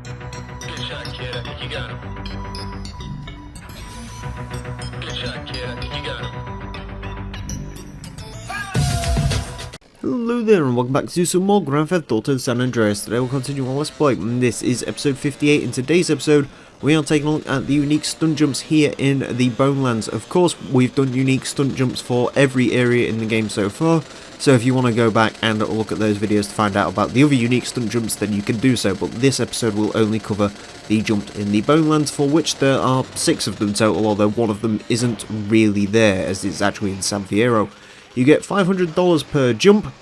Good shot, kid. I think you got him. Good shot, kid. I think you got him. Hello there and welcome back to some more Grand Theft Auto San Andreas. Today we'll continue our Let's Play, and this is episode 58. In today's episode, we are taking a look at the unique stunt jumps here in the Bonelands. Of course, we've done unique stunt jumps for every area in the game so far, so if you want to go back and look at those videos to find out about the other unique stunt jumps, then you can do so, but this episode will only cover the jump in the Bonelands, for which there are 6 of them total, although one of them isn't really there, as it's actually in San Fierro. You get $500 per jump.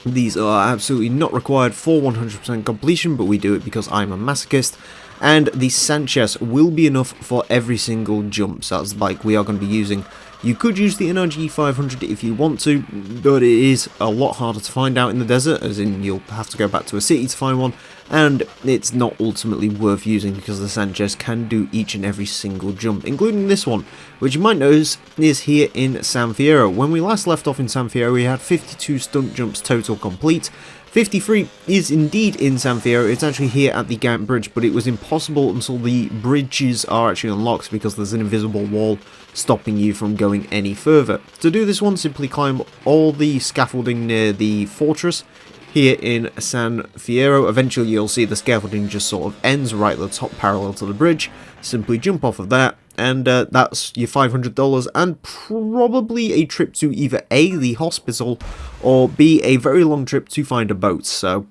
These are absolutely not required for 100% completion, but we do it because I'm a masochist. And the Sanchez will be enough for every single jump, so that's like we are going to be using. You could use the NRG 500 if you want to, but it is a lot harder to find out in the desert, as in you'll have to go back to a city to find one, and it's not ultimately worth using because the Sanchez can do each and every single jump, including this one, which you might notice is here in San Fierro. When we last left off in San Fierro, we had 52 stunt jumps total complete. 53 is indeed in San Fierro. It's actually here at the Gant Bridge, but it was impossible until the bridges are actually unlocked because there's an invisible wall stopping you from going any further. To do this one, simply climb all the scaffolding near the fortress here in San Fierro. Eventually you'll see the scaffolding just sort of ends right at the top parallel to the bridge. Simply jump off of that, and that's your $500 and probably a trip to either A, the hospital, or B, a very long trip to find a boat. So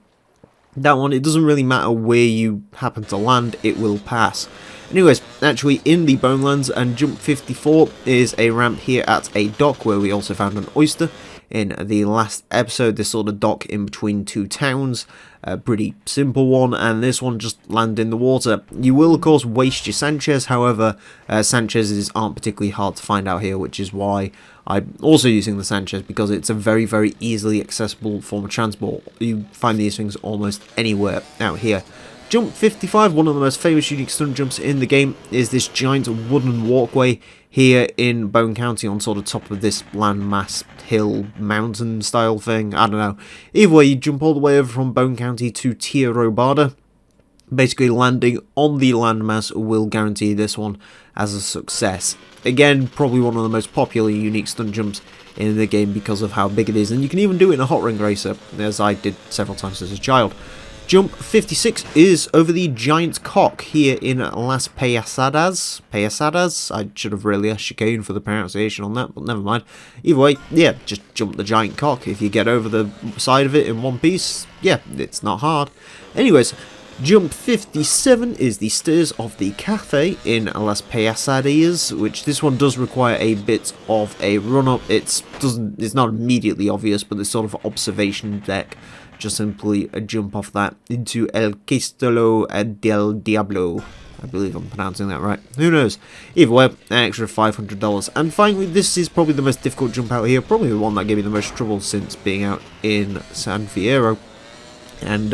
that one, it doesn't really matter where you happen to land, it will pass. Anyways, actually in the Bonelands, and jump 54 is a ramp here at a dock where we also found an oyster in the last episode. This sort of dock in between two towns, a pretty simple one, and this one just land in the water. You will of course waste your Sanchez, however Sanchez's aren't particularly hard to find out here, which is why I'm also using the Sanchez, because it's a very easily accessible form of transport. You find these things almost anywhere out here. Jump 55, one of the most famous unique stunt jumps in the game, is this giant wooden walkway here in Bone County on sort of top of this landmass hill mountain style thing. I don't know. Either way, you jump all the way over from Bone County to Tia Robada. Basically, landing on the landmass will guarantee this one as a success. Again, probably one of the most popular unique stunt jumps in the game because of how big it is, and you can even do it in a hot ring racer, as I did several times as a child. Jump 56 is over the giant cock here in Las Payasadas. Payasadas? I should have really asked Chicane for the pronunciation on that, but never mind. Either way, yeah, just jump the giant cock. If you get over the side of it in one piece, yeah, it's not hard. Anyways, jump 57 is the stairs of the cafe in Las Payasadas, which this one does require a bit of a run-up. It's not immediately obvious, but this sort of observation deck. Just simply jump off that into El Castello del Diablo. I believe I'm pronouncing that right. Who knows? Either way, an extra $500. And finally, this is probably the most difficult jump out here. Probably the one that gave me the most trouble since being out in San Fierro. And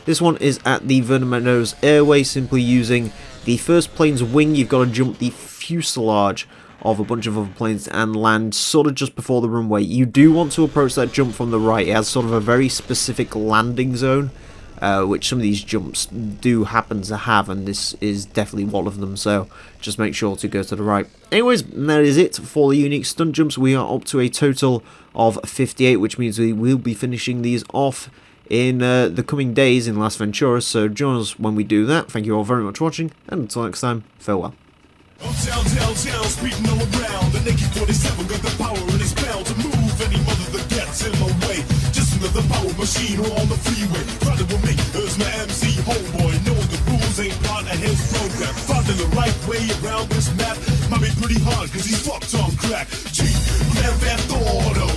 this one is at the Vermenos Airway. Simply using the first plane's wing, you've got to jump the fuselage of a bunch of other planes and land sort of just before the runway. You do want to approach that jump from the right. It has sort of a very specific landing zone, which some of these jumps do happen to have, and this is definitely one of them, so just make sure to go to the right. Anyways, that is it for the unique stunt jumps. We are up to a total of 58, which means we will be finishing these off in the coming days in Las Venturas, so join us when we do that. Thank you all very much for watching, and until next time, farewell. Uptown, downtown, speeding all around. The naked 47 got the power and it's bound to move any mother that gets in my way. Just another power machine on the freeway. Riding with me, there's my MC homeboy. Knowing the rules ain't part of his program. Finding the right way around this map might be pretty hard, cause he's fucked on crack. G, Grand Theft Auto.